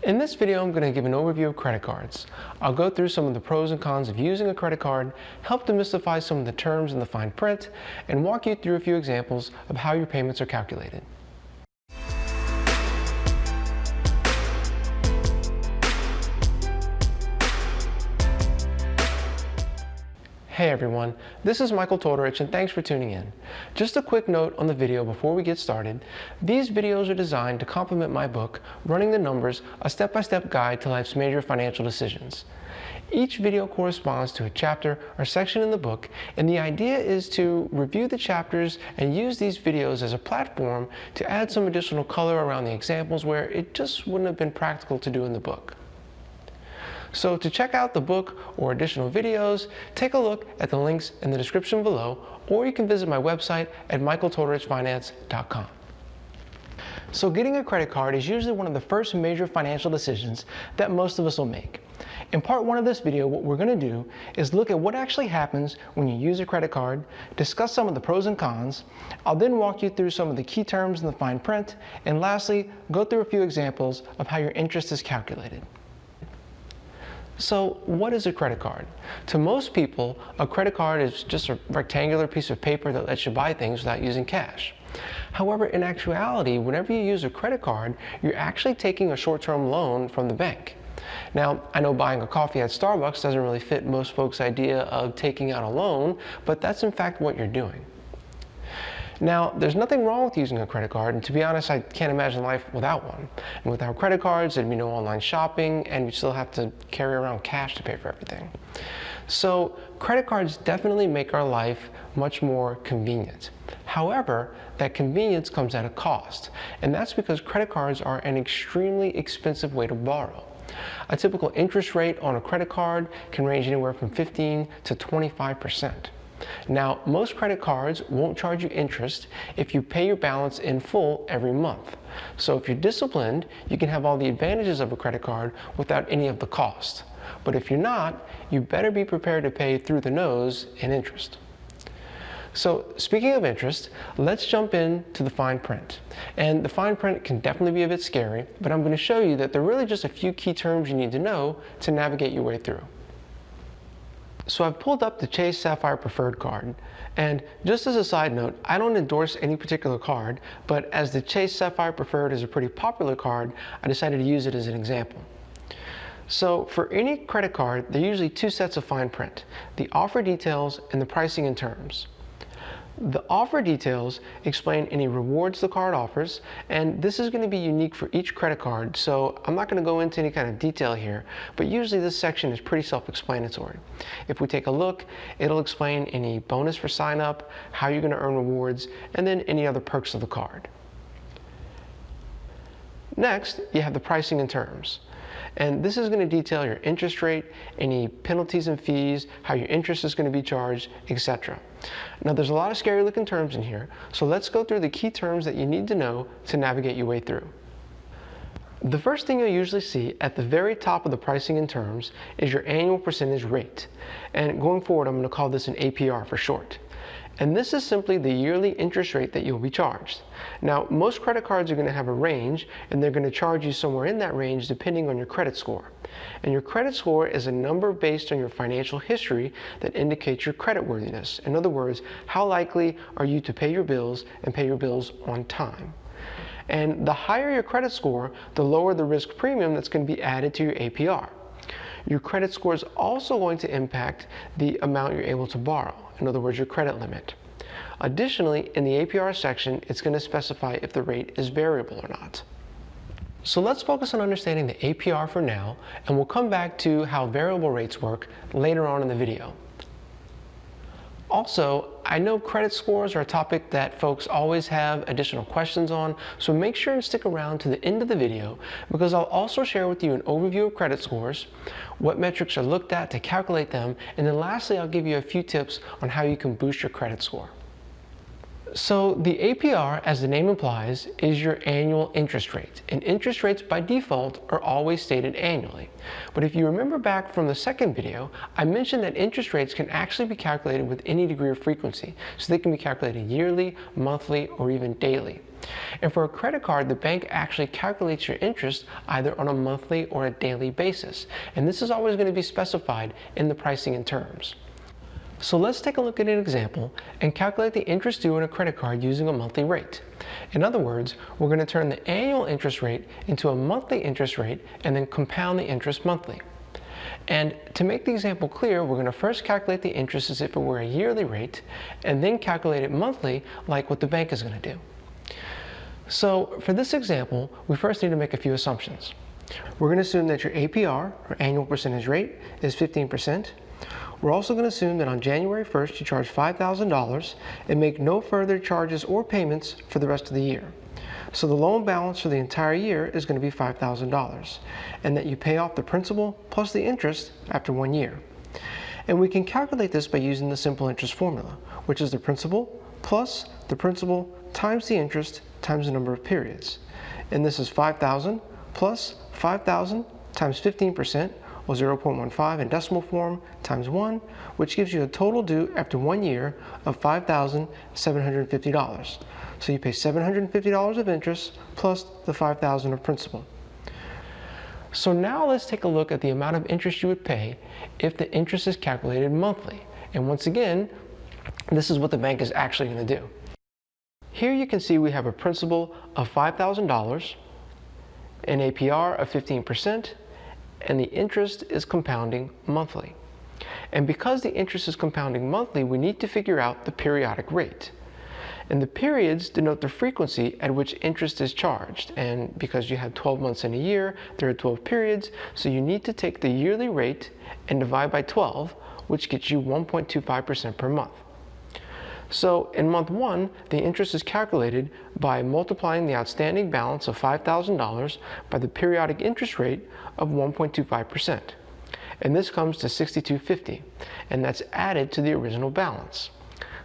In this video, I'm going to give an overview of credit cards. I'll go through some of the pros and cons of using a credit card, help demystify some of the terms in the fine print, and walk you through a few examples of how your payments are calculated. Hey everyone, this is Michael Tortorich and thanks for tuning in. Just a quick note on the video before we get started. These videos are designed to complement my book, Running the Numbers, a step-by-step guide to life's major financial decisions. Each video corresponds to a chapter or section in the book, and the idea is to review the chapters and use these videos as a platform to add some additional color around the examples where it just wouldn't have been practical to do in the book. So to check out the book or additional videos, take a look at the links in the description below, or you can visit my website at michaeltortorichfinance.com. So getting a credit card is usually one of the first major financial decisions that most of us will make. In part one of this video, what we're going to do is look at what actually happens when you use a credit card, discuss some of the pros and cons. I'll then walk you through some of the key terms in the fine print, and lastly, go through a few examples of how your interest is calculated. So what is a credit card? To most people, a credit card is just a rectangular piece of paper that lets you buy things without using cash. However, in actuality, whenever you use a credit card, you're actually taking a short-term loan from the bank. Now, I know buying a coffee at Starbucks doesn't really fit most folks' idea of taking out a loan, but that's in fact what you're doing. Now, there's nothing wrong with using a credit card, and to be honest, I can't imagine life without one. And without credit cards, there'd be no online shopping, and you'd still have to carry around cash to pay for everything. So, credit cards definitely make our life much more convenient. However, that convenience comes at a cost, and that's because credit cards are an extremely expensive way to borrow. A typical interest rate on a credit card can range anywhere from 15 to 25%. Now, most credit cards won't charge you interest if you pay your balance in full every month. So if you're disciplined, you can have all the advantages of a credit card without any of the cost. But if you're not, you better be prepared to pay through the nose in interest. So speaking of interest, let's jump into the fine print. And the fine print can definitely be a bit scary, but I'm going to show you that there are really just a few key terms you need to know to navigate your way through. So I've pulled up the Chase Sapphire Preferred card, and just as a side note, I don't endorse any particular card, but as the Chase Sapphire Preferred is a pretty popular card, I decided to use it as an example. So for any credit card, there are usually two sets of fine print, the offer details and the pricing and terms. The offer details explain any rewards the card offers, and this is going to be unique for each credit card, so I'm not going to go into any kind of detail here, but usually this section is pretty self-explanatory. If we take a look, it'll explain any bonus for sign-up, how you're going to earn rewards, and then any other perks of the card. Next, you have the pricing and terms. And this is going to detail your interest rate, any penalties and fees, how your interest is going to be charged, etc. Now there's a lot of scary looking terms in here, so let's go through the key terms that you need to know to navigate your way through. The first thing you'll usually see at the very top of the pricing and terms is your annual percentage rate. And going forward, I'm going to call this an APR for short. And this is simply the yearly interest rate that you'll be charged. Now, most credit cards are going to have a range, and they're going to charge you somewhere in that range depending on your credit score. And your credit score is a number based on your financial history that indicates your creditworthiness. In other words, how likely are you to pay your bills and pay your bills on time? And the higher your credit score, the lower the risk premium that's going to be added to your APR. Your credit score is also going to impact the amount you're able to borrow. In other words, your credit limit. Additionally, in the APR section, it's going to specify if the rate is variable or not. So let's focus on understanding the APR for now, and we'll come back to how variable rates work later on in the video. Also, I know credit scores are a topic that folks always have additional questions on, so make sure and stick around to the end of the video because I'll also share with you an overview of credit scores, what metrics are looked at to calculate them, and then lastly I'll give you a few tips on how you can boost your credit score. So the APR, as the name implies, is your annual interest rate, and interest rates by default are always stated annually. But if you remember back from the second video, I mentioned that interest rates can actually be calculated with any degree of frequency, so they can be calculated yearly, monthly, or even daily. And for a credit card, the bank actually calculates your interest either on a monthly or a daily basis, and this is always going to be specified in the pricing and terms. So let's take a look at an example and calculate the interest due on a credit card using a monthly rate. In other words, we're going to turn the annual interest rate into a monthly interest rate and then compound the interest monthly. And to make the example clear, we're going to first calculate the interest as if it were a yearly rate and then calculate it monthly like what the bank is going to do. So for this example, we first need to make a few assumptions. We're going to assume that your APR, or annual percentage rate, is 15%. We're also going to assume that on January 1st you charge $5,000 and make no further charges or payments for the rest of the year. So the loan balance for the entire year is going to be $5,000, and that you pay off the principal plus the interest after 1 year. And we can calculate this by using the simple interest formula, which is the principal plus the principal times the interest times the number of periods. And this is 5,000 plus 5,000 times 15%, or 0.15 in decimal form, times 1, which gives you a total due after 1 year of $5,750. So you pay $750 of interest plus the $5,000 of principal. So now let's take a look at the amount of interest you would pay if the interest is calculated monthly. And once again, this is what the bank is actually going to do. Here you can see we have a principal of $5,000, an APR of 15%, and the interest is compounding monthly. And because the interest is compounding monthly, we need to figure out the periodic rate. And the periods denote the frequency at which interest is charged. And because you have 12 months in a year, there are 12 periods, so you need to take the yearly rate and divide by 12, which gets you 1.25% per month. So in month 1, the interest is calculated by multiplying the outstanding balance of $5,000 by the periodic interest rate of 1.25%. And this comes to $62.50, and that's added to the original balance.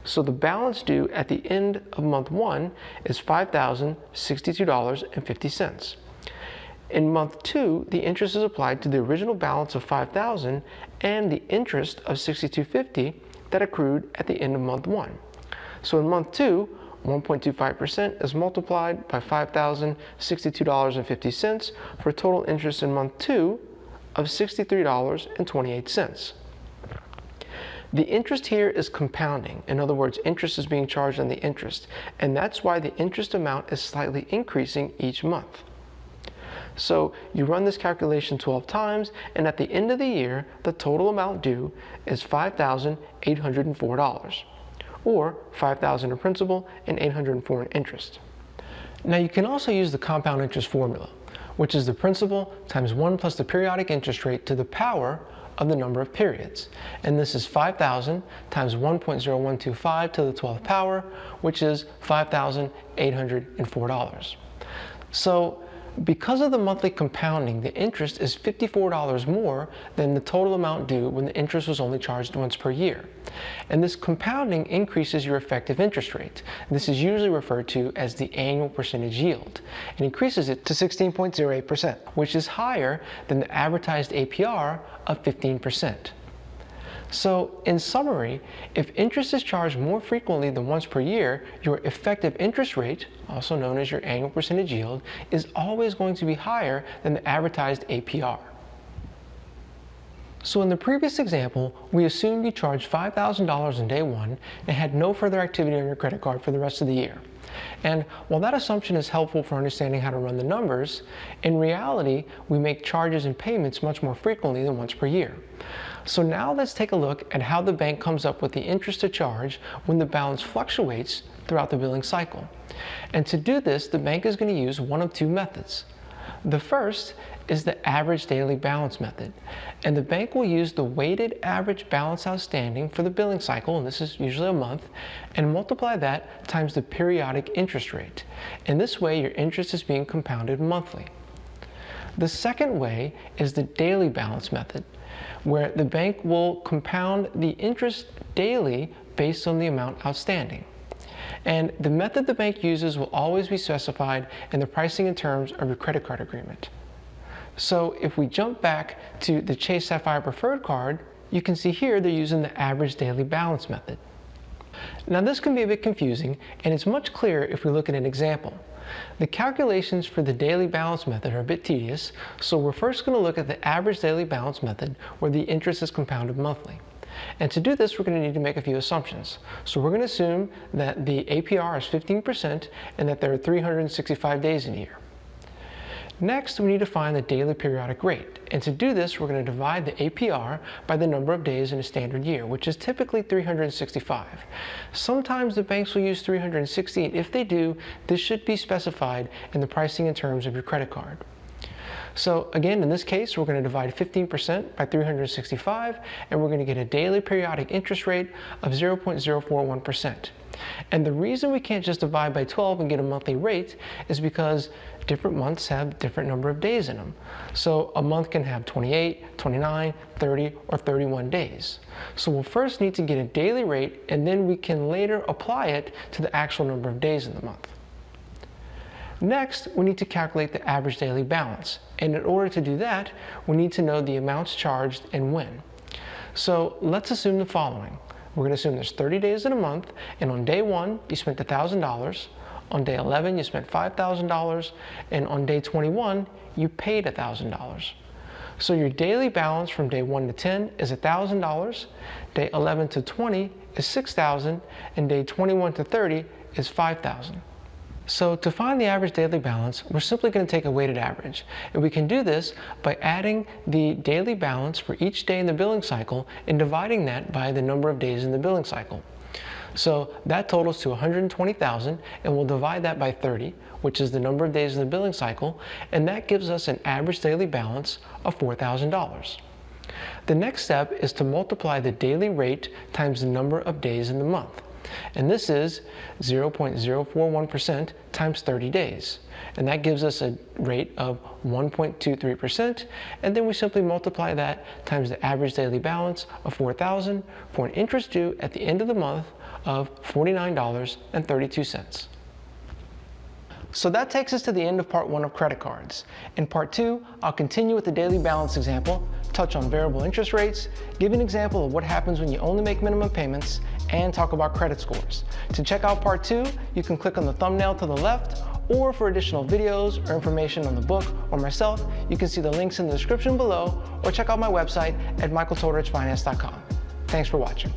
So the balance due at the end of month 1 is $5,062.50. In month 2, the interest is applied to the original balance of $5,000 and the interest of $62.50 that accrued at the end of month 1. So in month 2, 1.25% is multiplied by $5,062.50 for a total interest in month 2 of $63.28. The interest here is compounding. In other words, interest is being charged on the interest, and that's why the interest amount is slightly increasing each month. So you run this calculation 12 times, and at the end of the year, the total amount due is $5,804. Or $5,000 in principal and $804 in interest. Now you can also use the compound interest formula, which is the principal times 1 plus the periodic interest rate to the power of the number of periods. And this is 5,000 times 1.0125 to the 12th power, which is $5,804. So because of the monthly compounding, the interest is $54 more than the total amount due when the interest was only charged once per year. And this compounding increases your effective interest rate. This is usually referred to as the annual percentage yield, and increases it to 16.08%, which is higher than the advertised APR of 15%. So in summary, if interest is charged more frequently than once per year, your effective interest rate, also known as your annual percentage yield, is always going to be higher than the advertised APR. So in the previous example, we assumed you charged $5,000 in day 1 and had no further activity on your credit card for the rest of the year. And while that assumption is helpful for understanding how to run the numbers, in reality, we make charges and payments much more frequently than once per year. So now let's take a look at how the bank comes up with the interest to charge when the balance fluctuates throughout the billing cycle. And to do this, the bank is going to use one of two methods. The first is the average daily balance method, and the bank will use the weighted average balance outstanding for the billing cycle, and this is usually a month, and multiply that times the periodic interest rate. In this way, your interest is being compounded monthly. The second way is the daily balance method, where the bank will compound the interest daily based on the amount outstanding. And the method the bank uses will always be specified in the pricing and terms of your credit card agreement. So if we jump back to the Chase Sapphire Preferred card, you can see here they're using the average daily balance method. Now this can be a bit confusing, and it's much clearer if we look at an example. The calculations for the daily balance method are a bit tedious, so we're first going to look at the average daily balance method where the interest is compounded monthly. And to do this, we're going to need to make a few assumptions. So we're going to assume that the APR is 15% and that there are 365 days in a year. Next, we need to find the daily periodic rate. And to do this, we're going to divide the APR by the number of days in a standard year, which is typically 365. Sometimes the banks will use 360, and if they do, this should be specified in the pricing and terms of your credit card. So again, in this case, we're going to divide 15% by 365, and we're going to get a daily periodic interest rate of 0.041%. And the reason we can't just divide by 12 and get a monthly rate is because different months have different number of days in them. So a month can have 28, 29, 30, or 31 days. So we'll first need to get a daily rate, and then we can later apply it to the actual number of days in the month. Next, we need to calculate the average daily balance. And in order to do that, we need to know the amounts charged and when. So let's assume the following. We're going to assume there's 30 days in a month, and on day 1, you spent $1,000. On day 11, you spent $5,000, and on day 21, you paid $1,000. So your daily balance from day 1 to 10 is $1,000, day 11 to 20 is $6,000, and day 21 to 30 is $5,000. So to find the average daily balance, we're simply going to take a weighted average. And we can do this by adding the daily balance for each day in the billing cycle and dividing that by the number of days in the billing cycle. So that totals to 120,000, and we'll divide that by 30, which is the number of days in the billing cycle, and that gives us an average daily balance of $4,000. The next step is to multiply the daily rate times the number of days in the month. And this is 0.041% times 30 days. And that gives us a rate of 1.23%. And then we simply multiply that times the average daily balance of $4,000 for an interest due at the end of the month of $49.32. So that takes us to the end of part 1 of credit cards. In part 2, I'll continue with the daily balance example, touch on variable interest rates, give an example of what happens when you only make minimum payments, and talk about credit scores. To check out part 2, you can click on the thumbnail to the left, or for additional videos or information on the book or myself, you can see the links in the description below, or check out my website at michaeltodrichfinance.com. Thanks for watching.